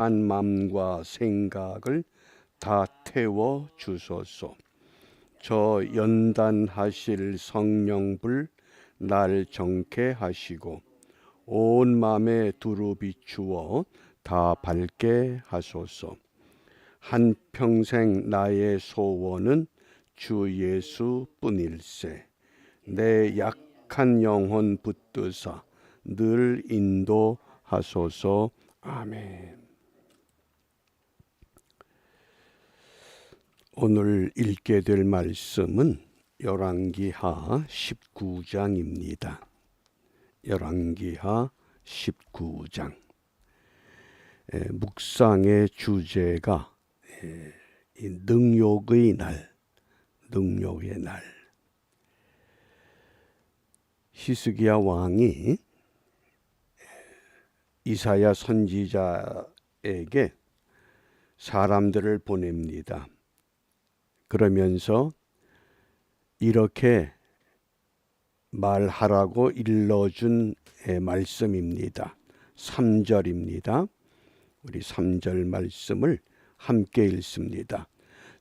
한 마음과 생각을 다 태워 주소서. 저 연단하실 성령불 날 정케 하시고 온 마음에 두루 비추어 다 밝게 하소서. 한평생 나의 소원은 주 예수뿐일세. 내 약한 영혼 붙드사 늘 인도하소서. 아멘. 오늘 읽게 될 말씀은 열왕기하 19장입니다. 열왕기하 19장. 묵상의 주제가 능욕의 날, 능욕의 날. 히스기야 왕이 이사야 선지자에게 사람들을 보냅니다. 그러면서 이렇게 말하라고 일러준 말씀입니다. 3절입니다. 우리 3절 말씀을 함께 읽습니다.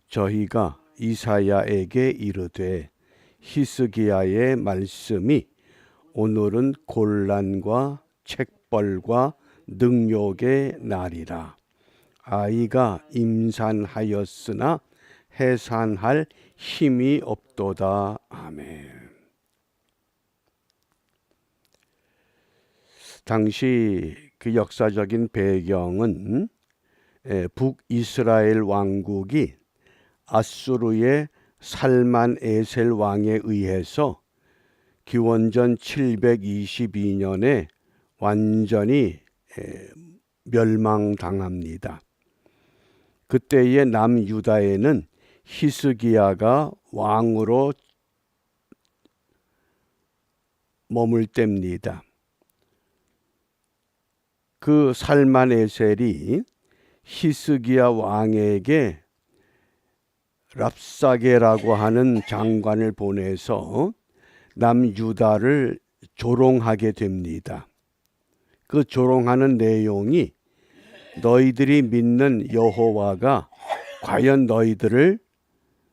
저희가 이사야에게 이르되 히스기야의 말씀이 오늘은 곤란과 책벌과 능욕의 날이라. 아이가 임산하였으나 해산할 힘이 없도다. 아멘. 당시 그 역사적인 배경은 북이스라엘 왕국이 아수르의 살만에셀 왕에 의해서 기원전 722년에 완전히 멸망당합니다. 그때의 남유다에는 히스기야가 왕으로 머물 때입니다. 그 살만에셀이 히스기야 왕에게 랍사게라고 하는 장관을 보내서 남유다를 조롱하게 됩니다. 그 조롱하는 내용이 너희들이 믿는 여호와가 과연 너희들을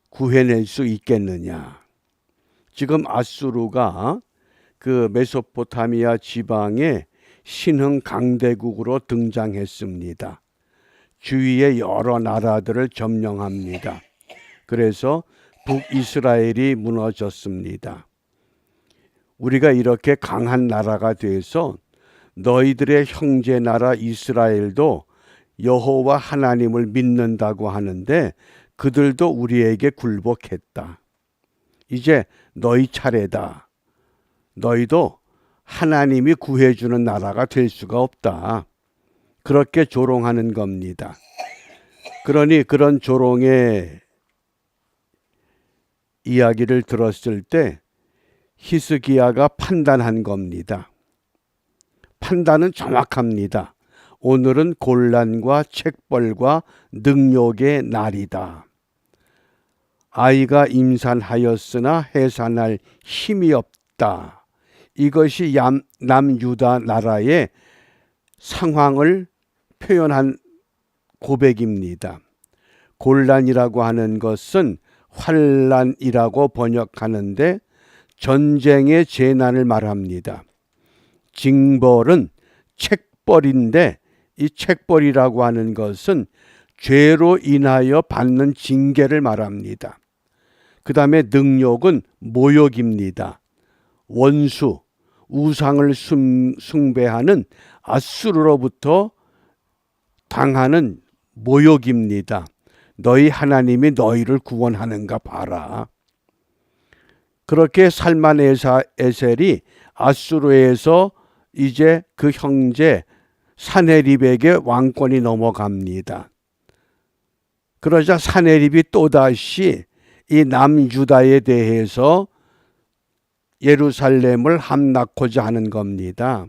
구해낼 수 있겠느냐. 지금 아수르가 그 메소포타미아 지방의 신흥 강대국으로 등장했습니다. 주위의 여러 나라들을 점령합니다. 그래서 북이스라엘이 무너졌습니다. 우리가 이렇게 강한 나라가 돼서 너희들의 형제 나라 이스라엘도 여호와 하나님을 믿는다고 하는데 그들도 우리에게 굴복했다. 이제 너희 차례다. 너희도 하나님이 구해주는 나라가 될 수가 없다. 그렇게 조롱하는 겁니다. 그러니 그런 조롱의 이야기를 들었을 때 히스기야가 판단한 겁니다. 판단은 정확합니다. 오늘은 곤란과 책벌과 능욕의 날이다. 아이가 임산하였으나 해산할 힘이 없다. 이것이 남유다 나라의 상황을 표현한 고백입니다. 곤란이라고 하는 것은 환란이라고 번역하는데 전쟁의 재난을 말합니다. 징벌은 책벌인데 이 책벌이라고 하는 것은 죄로 인하여 받는 징계를 말합니다. 그 다음에 능욕은 모욕입니다. 원수, 우상을 숭배하는 아수르로부터 당하는 모욕입니다. 너희 하나님이 너희를 구원하는가 봐라. 그렇게 살만에셀이 아수르에서 이제 그 형제 사네립에게 왕권이 넘어갑니다. 그러자 사네립이 또다시 이 남유다에 대해서 예루살렘을 함락하고자 하는 겁니다.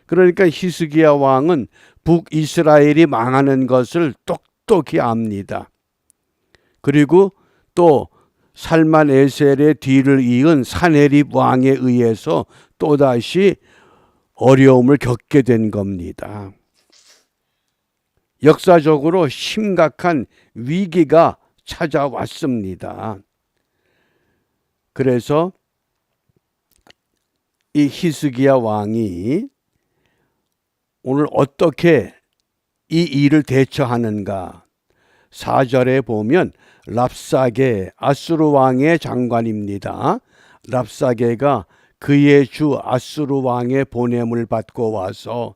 그러니까 히스기야 왕은 북이스라엘이 망하는 것을 똑똑히 압니다. 그리고 또 살만에셀의 뒤를 이은 사네립 왕에 의해서 또다시 어려움을 겪게 된 겁니다. 역사적으로 심각한 위기가 찾아왔습니다. 그래서 이 히스기야 왕이 오늘 어떻게 이 일을 대처하는가? 4절에 보면 랍사게 아수르 왕의 장관입니다. 랍사게가 그의 주 아수르 왕의 보냄을 받고 와서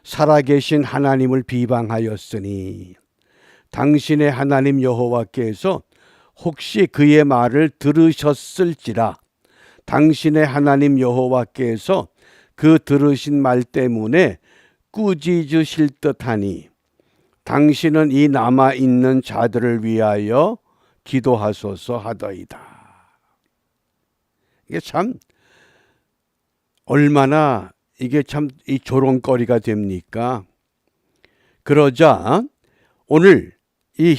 살아계신 하나님을 비방하였으니 당신의 하나님 여호와께서 혹시 그의 말을 들으셨을지라 당신의 하나님 여호와께서 그 들으신 말 때문에 꾸짖으실 듯하니 당신은 이 남아있는 자들을 위하여 기도하소서 하더이다. 이게 참 얼마나 이게 참 이 조롱거리가 됩니까? 그러자 오늘 이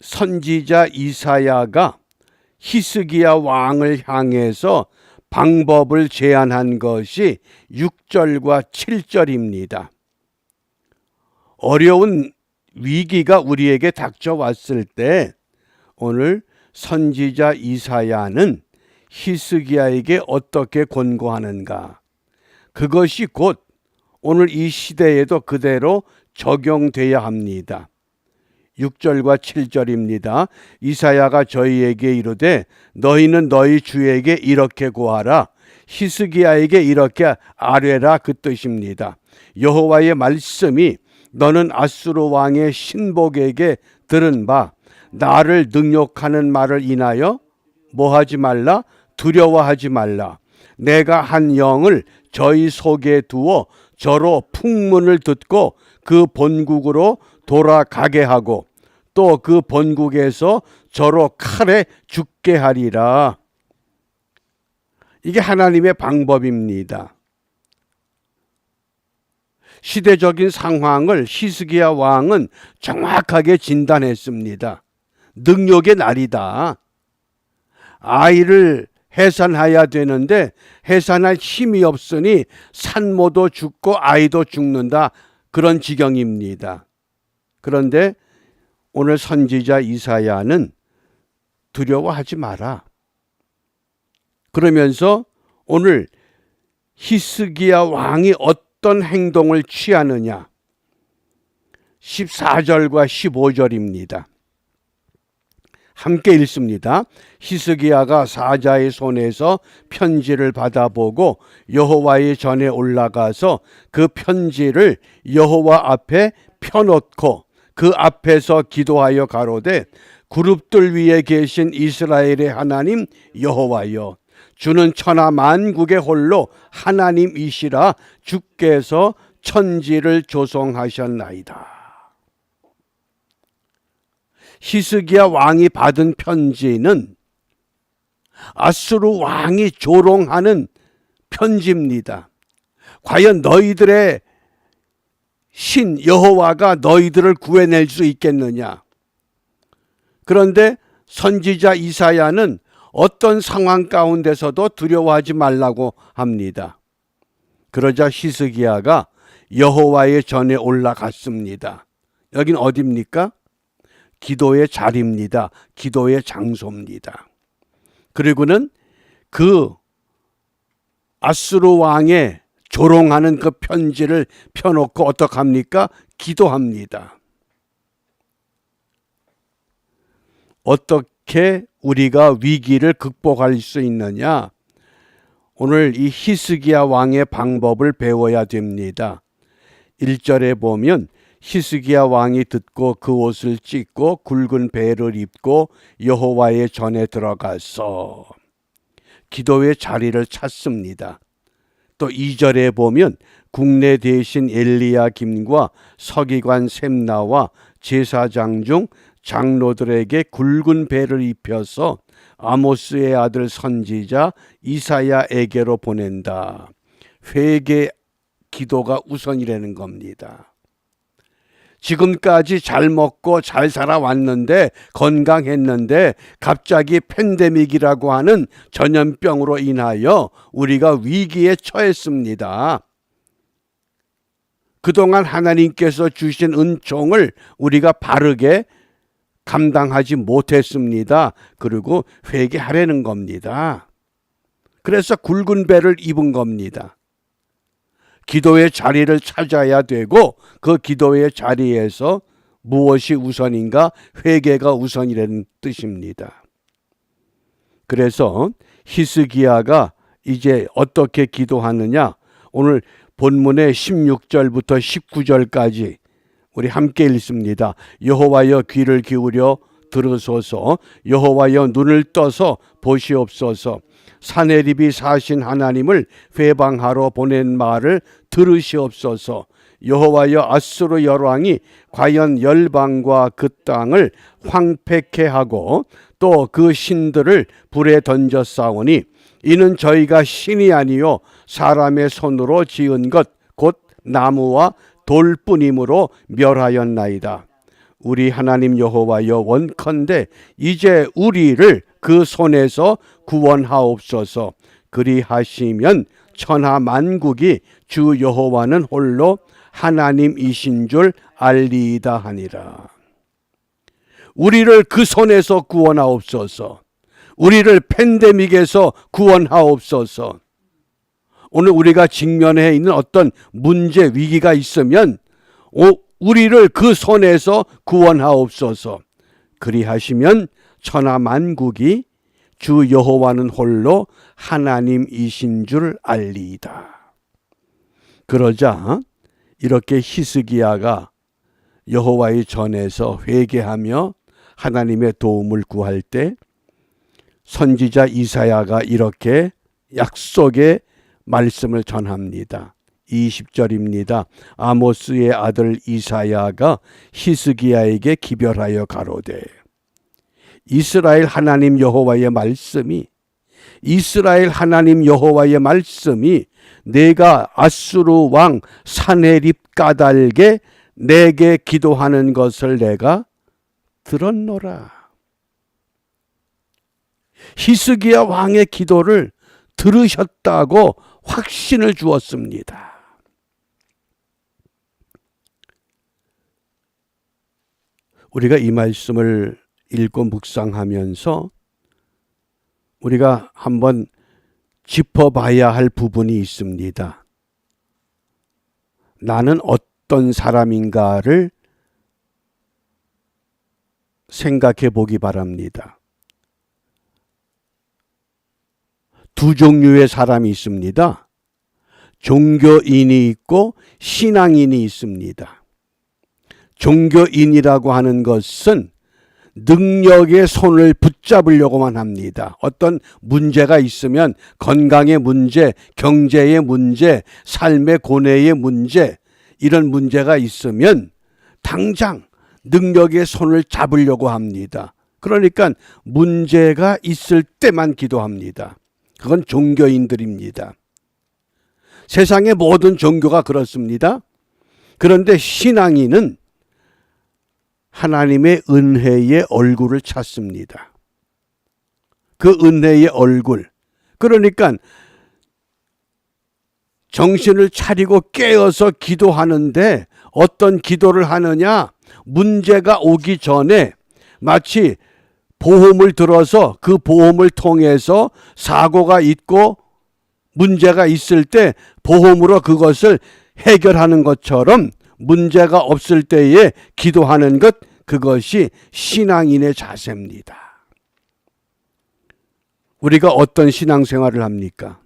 선지자 이사야가 히스기야 왕을 향해서 방법을 제안한 것이 6절과 7절입니다. 어려운 위기가 우리에게 닥쳐왔을 때 오늘 선지자 이사야는 히스기야에게 어떻게 권고하는가? 그것이 곧 오늘 이 시대에도 그대로 적용돼야 합니다. 6절과 7절입니다. 이사야가 저희에게 이르되 너희는 너희 주에게 이렇게 고하라. 히스기야에게 이렇게 아뢰라 그 뜻입니다. 여호와의 말씀이 너는 아수르 왕의 신복에게 들은 바 나를 능욕하는 말을 인하여 뭐하지 말라? 두려워하지 말라. 내가 한 영을 저희 속에 두어 저로 풍문을 듣고 그 본국으로 돌아가게 하고 또 그 본국에서 저로 칼에 죽게 하리라. 이게 하나님의 방법입니다. 시대적인 상황을 히스기야 왕은 정확하게 진단했습니다. 능욕의 날이다. 아이를 해산해야 되는데 해산할 힘이 없으니 산모도 죽고 아이도 죽는다. 그런 지경입니다. 그런데 오늘 선지자 이사야는 두려워하지 마라. 그러면서 오늘 히스기야 왕이 어떤 행동을 취하느냐? 14절과 15절입니다. 함께 읽습니다. 히스기야가 사자의 손에서 편지를 받아보고 여호와의 전에 올라가서 그 편지를 여호와 앞에 펴놓고 그 앞에서 기도하여 가로되 그룹들 위에 계신 이스라엘의 하나님 여호와여 주는 천하 만국의 홀로 하나님이시라 주께서 천지를 조성하셨나이다. 히스기야 왕이 받은 편지는 아수르 왕이 조롱하는 편지입니다. 과연 너희들의 신 여호와가 너희들을 구해낼 수 있겠느냐? 그런데 선지자 이사야는 어떤 상황 가운데서도 두려워하지 말라고 합니다. 그러자 히스기야가 여호와의 전에 올라갔습니다. 여긴 어디입니까? 기도의 자리입니다. 기도의 장소입니다. 그리고는 그 아수르 왕의 조롱하는 그 편지를 펴놓고 어떻게 합니까? 기도합니다. 어떻게 우리가 위기를 극복할 수 있느냐? 오늘 이 히스기야 왕의 방법을 배워야 됩니다. 1절에 보면 히스기야 왕이 듣고 그 옷을 찢고 굵은 베를 입고 여호와의 전에 들어가서 기도의 자리를 찾습니다. 또 2절에 보면 국내 대신 엘리야김과 서기관 셈나와 제사장 중 장로들에게 굵은 베를 입혀서 아모스의 아들 선지자 이사야에게로 보낸다. 회개 기도가 우선이라는 겁니다. 지금까지 잘 먹고 잘 살아왔는데 건강했는데 갑자기 팬데믹이라고 하는 전염병으로 인하여 우리가 위기에 처했습니다. 그동안 하나님께서 주신 은총을 우리가 바르게 감당하지 못했습니다. 그리고 회개하려는 겁니다. 그래서 굵은 배를 입은 겁니다. 기도의 자리를 찾아야 되고 그 기도의 자리에서 무엇이 우선인가? 회개가 우선이라는 뜻입니다. 그래서 히스기야가 이제 어떻게 기도하느냐? 오늘 본문의 16절부터 19절까지 우리 함께 읽습니다. 여호와여 귀를 기울여 들으소서. 여호와여 눈을 떠서 보시옵소서. 사내립이 사신 하나님을 회방하러 보낸 말을 들으시옵소서. 여호와여 아수르 열왕이 과연 열방과 그 땅을 황폐케 하고 또 그 신들을 불에 던져 싸우니 이는 저희가 신이 아니요 사람의 손으로 지은 것 곧 나무와 돌뿐이므로 멸하였나이다. 우리 하나님 여호와여 원컨대 이제 우리를 그 손에서 구원하옵소서. 그리하시면 천하 만국이 주 여호와는 홀로 하나님이신 줄 알리이다 하니라. 우리를 그 손에서 구원하옵소서. 우리를 팬데믹에서 구원하옵소서. 오늘 우리가 직면해 있는 어떤 문제, 위기가 있으면 우리를 그 손에서 구원하옵소서. 그리하시면 천하 만국이 주 여호와는 홀로 하나님이신 줄 알리이다. 그러자 이렇게 히스기야가 여호와의 전에서 회개하며 하나님의 도움을 구할 때 선지자 이사야가 이렇게 약속의 말씀을 전합니다. 20절입니다. 아모스의 아들 이사야가 히스기야에게 기별하여 가로되 이스라엘 하나님 여호와의 말씀이 내가 아수르 왕 사네립 까닭에 내게 기도하는 것을 내가 들었노라. 히스기야 왕의 기도를 들으셨다고 확신을 주었습니다. 우리가 이 말씀을 읽고 묵상하면서 우리가 한번 짚어봐야 할 부분이 있습니다. 나는 어떤 사람인가를 생각해 보기 바랍니다. 두 종류의 사람이 있습니다. 종교인이 있고 신앙인이 있습니다. 종교인이라고 하는 것은 능력의 손을 붙잡으려고만 합니다. 어떤 문제가 있으면 건강의 문제, 경제의 문제, 삶의 고뇌의 문제, 이런 문제가 있으면 당장 능력의 손을 잡으려고 합니다. 그러니까 문제가 있을 때만 기도합니다. 그건 종교인들입니다. 세상의 모든 종교가 그렇습니다. 그런데 신앙인은 하나님의 은혜의 얼굴을 찾습니다. 그 은혜의 얼굴. 그러니까 정신을 차리고 깨어서 기도하는데 어떤 기도를 하느냐? 문제가 오기 전에 마치 보험을 들어서 그 보험을 통해서 사고가 있고 문제가 있을 때 보험으로 그것을 해결하는 것처럼 문제가 없을 때에 기도하는 것, 그것이 신앙인의 자세입니다. 우리가 어떤 신앙생활을 합니까?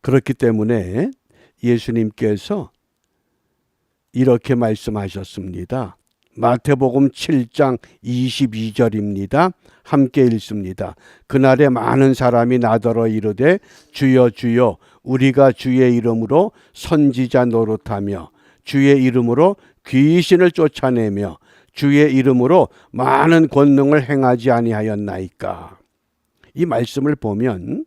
그렇기 때문에 예수님께서 이렇게 말씀하셨습니다. 마태복음 7장 22절입니다. 함께 읽습니다. 그날에 많은 사람이 나더러 이르되 주여 주여 우리가 주의 이름으로 선지자 노릇하며 주의 이름으로 귀신을 쫓아내며 주의 이름으로 많은 권능을 행하지 아니하였나이까. 이 말씀을 보면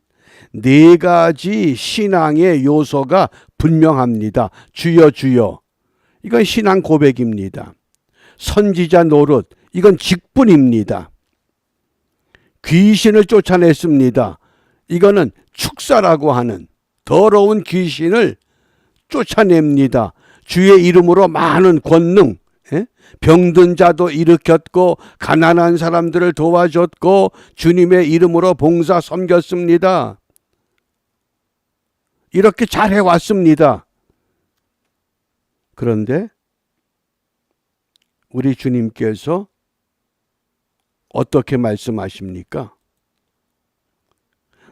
네 가지 신앙의 요소가 분명합니다. 주여 주여, 이건 신앙 고백입니다. 선지자 노릇, 이건 직분입니다. 귀신을 쫓아냈습니다. 이거는 축사라고 하는 더러운 귀신을 쫓아냅니다. 주의 이름으로 많은 권능, 병든 자도 일으켰고 가난한 사람들을 도와줬고 주님의 이름으로 봉사 섬겼습니다. 이렇게 잘해왔습니다. 그런데 우리 주님께서 어떻게 말씀하십니까?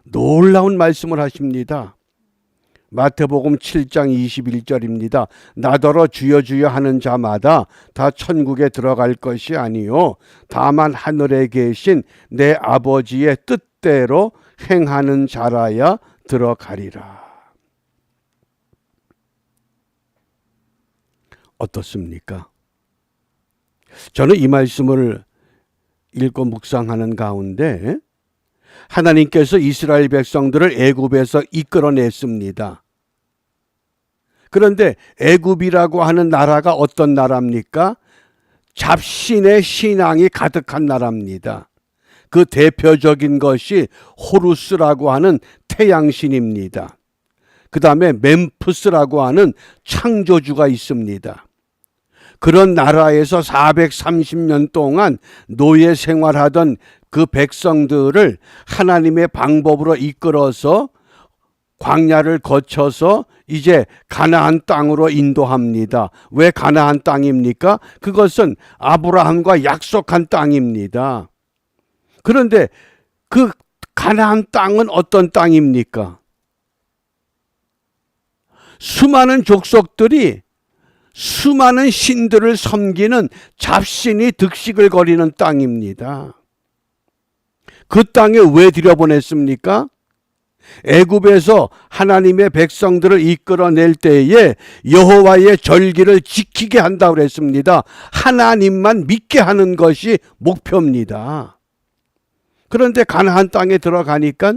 놀라운 말씀을 하십니다. 마태복음 7장 21절입니다. 나더러 주여 주여 하는 자마다 다 천국에 들어갈 것이 아니요 다만 하늘에 계신 내 아버지의 뜻대로 행하는 자라야 들어가리라. 어떻습니까? 저는 이 말씀을 읽고 묵상하는 가운데 하나님께서 이스라엘 백성들을 애굽에서 이끌어냈습니다. 그런데 애굽이라고 하는 나라가 어떤 나라입니까? 잡신의 신앙이 가득한 나라입니다. 그 대표적인 것이 호루스라고 하는 태양신입니다. 그 다음에 멤푸스라고 하는 창조주가 있습니다. 그런 나라에서 430년 동안 노예 생활하던 그 백성들을 하나님의 방법으로 이끌어서 광야를 거쳐서 이제 가나안 땅으로 인도합니다. 왜 가나안 땅입니까? 그것은 아브라함과 약속한 땅입니다. 그런데 그 가나안 땅은 어떤 땅입니까? 수많은 족속들이 수많은 신들을 섬기는 잡신이 득식을 거리는 땅입니다. 그 땅에 왜 들여보냈습니까? 애굽에서 하나님의 백성들을 이끌어낼 때에 여호와의 절기를 지키게 한다고 그랬습니다. 하나님만 믿게 하는 것이 목표입니다. 그런데 가나안 땅에 들어가니까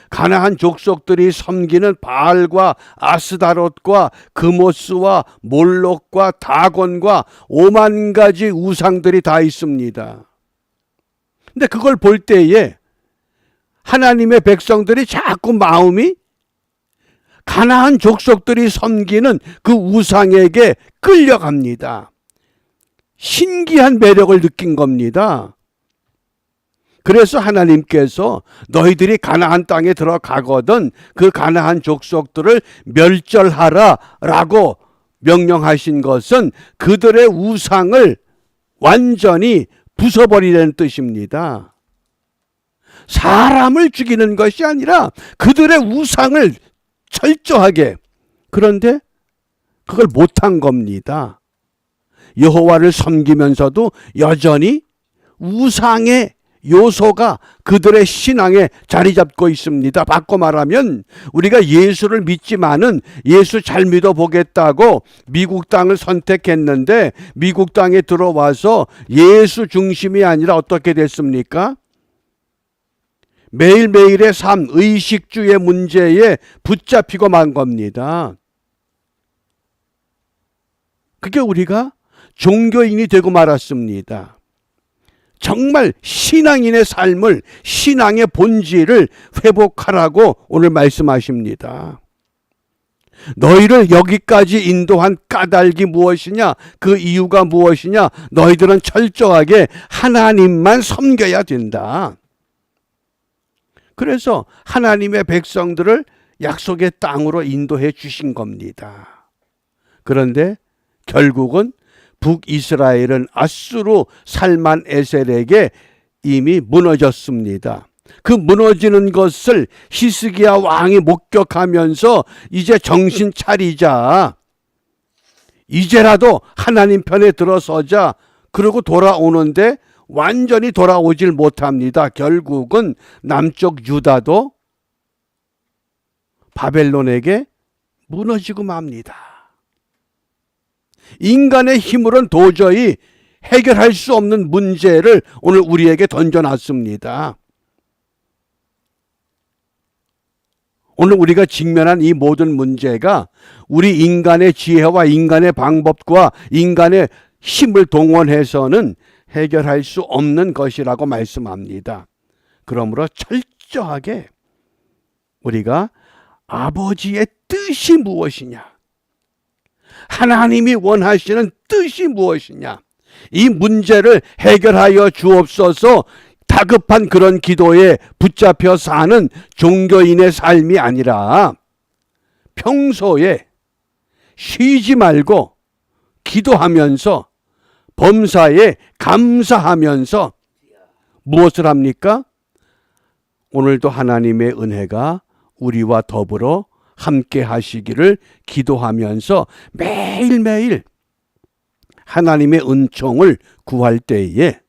가나안 족속들이 섬기는 바알과 아스다롯과 그모스와 몰록과 다곤과 5만 가지 우상들이 다 있습니다. 근데 그걸 볼 때에 하나님의 백성들이 자꾸 마음이 가나안 족속들이 섬기는 그 우상에게 끌려갑니다. 신기한 매력을 느낀 겁니다. 그래서 하나님께서 너희들이 가나안 땅에 들어가거든 그 가나안 족속들을 멸절하라라고 명령하신 것은 그들의 우상을 완전히 부숴버리라는 뜻입니다. 사람을 죽이는 것이 아니라 그들의 우상을 철저하게. 그런데 그걸 못한 겁니다. 여호와를 섬기면서도 여전히 우상의 요소가 그들의 신앙에 자리 잡고 있습니다. 바꿔 말하면 우리가 예수를 믿지만은 예수 잘 믿어보겠다고 미국 땅을 선택했는데 미국 땅에 들어와서 예수 중심이 아니라 어떻게 됐습니까? 매일매일의 삶, 의식주의 문제에 붙잡히고 만 겁니다. 그게 우리가 종교인이 되고 말았습니다. 정말 신앙인의 삶을, 신앙의 본질을 회복하라고 오늘 말씀하십니다. 너희를 여기까지 인도한 까닭이 무엇이냐? 그 이유가 무엇이냐? 너희들은 철저하게 하나님만 섬겨야 된다. 그래서 하나님의 백성들을 약속의 땅으로 인도해 주신 겁니다. 그런데 결국은 북이스라엘은 아수르 살만 에셀에게 이미 무너졌습니다. 그 무너지는 것을 히스기야 왕이 목격하면서 이제 정신 차리자, 이제라도 하나님 편에 들어서자, 그러고 돌아오는데 완전히 돌아오질 못합니다. 결국은 남쪽 유다도 바벨론에게 무너지고 맙니다. 인간의 힘으로는 도저히 해결할 수 없는 문제를 오늘 우리에게 던져놨습니다. 오늘 우리가 직면한 이 모든 문제가 우리 인간의 지혜와 인간의 방법과 인간의 힘을 동원해서는 해결할 수 없는 것이라고 말씀합니다. 그러므로 철저하게 우리가 아버지의 뜻이 무엇이냐, 하나님이 원하시는 뜻이 무엇이냐? 이 문제를 해결하여 주옵소서. 다급한 그런 기도에 붙잡혀 사는 종교인의 삶이 아니라 평소에 쉬지 말고 기도하면서 범사에 감사하면서 무엇을 합니까? 오늘도 하나님의 은혜가 우리와 더불어 함께 하시기를 기도하면서 매일매일 하나님의 은총을 구할 때에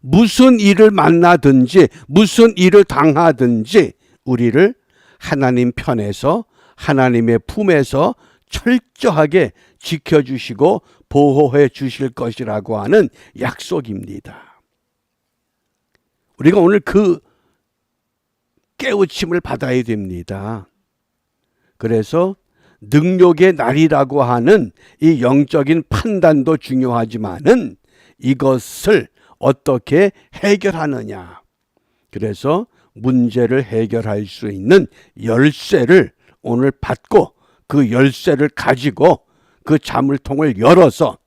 무슨 일을 만나든지 무슨 일을 당하든지 우리를 하나님 편에서 하나님의 품에서 철저하게 지켜주시고 보호해 주실 것이라고 하는 약속입니다. 우리가 오늘 그 깨우침을 받아야 됩니다. 그래서 능력의 날이라고 하는 이 영적인 판단도 중요하지만은 이것을 어떻게 해결하느냐. 그래서 문제를 해결할 수 있는 열쇠를 오늘 받고 그 열쇠를 가지고 그 자물통을 열어서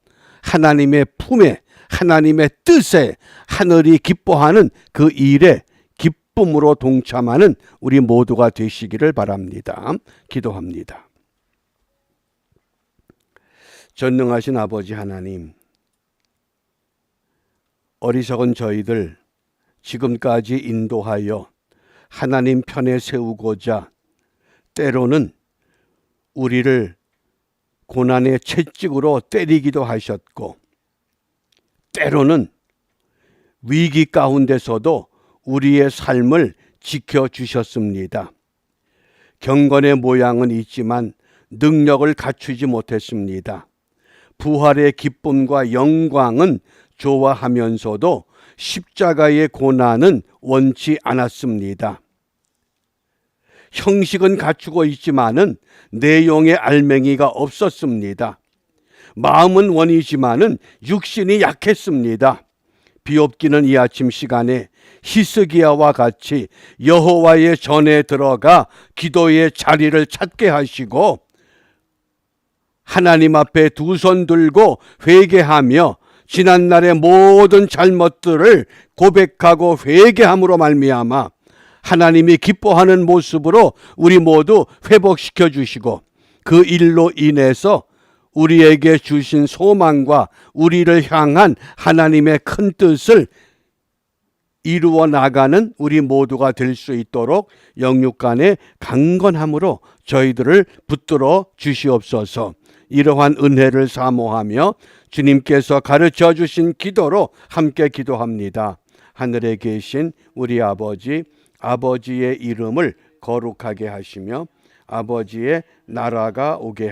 하나님의 품에 하나님의 뜻에 하늘이 기뻐하는 그 일에 기쁨으로 동참하는 우리 모두가 되시기를 바랍니다. 기도합니다. 전능하신 아버지 하나님, 어리석은 저희들 지금까지 인도하여 하나님 편에 세우고자 때로는 우리를 고난의 채찍으로 때리기도 하셨고 때로는 위기 가운데서도 우리의 삶을 지켜주셨습니다. 경건의 모양은 있지만 능력을 갖추지 못했습니다. 부활의 기쁨과 영광은 좋아하면서도 십자가의 고난은 원치 않았습니다. 형식은 갖추고 있지만은 내용의 알맹이가 없었습니다. 마음은 원이지만은 육신이 약했습니다. 비옵기는 이 아침 시간에 히스기야와 같이 여호와의 전에 들어가 기도의 자리를 찾게 하시고 하나님 앞에 두 손 들고 회개하며 지난날의 모든 잘못들을 고백하고 회개함으로 말미암아 하나님이 기뻐하는 모습으로 우리 모두 회복시켜 주시고 그 일로 인해서 우리에게 주신 소망과 우리를 향한 하나님의 큰 뜻을 이루어 나가는 우리 모두가 될 수 있도록 영육간의 강건함으로 저희들을 붙들어 주시옵소서. 이러한 은혜를 사모하며 주님께서 가르쳐 주신 기도로 함께 기도합니다. 하늘에 계신 우리 아버지, 아버지의 이름을 거룩하게 하시며 아버지의 나라가 오게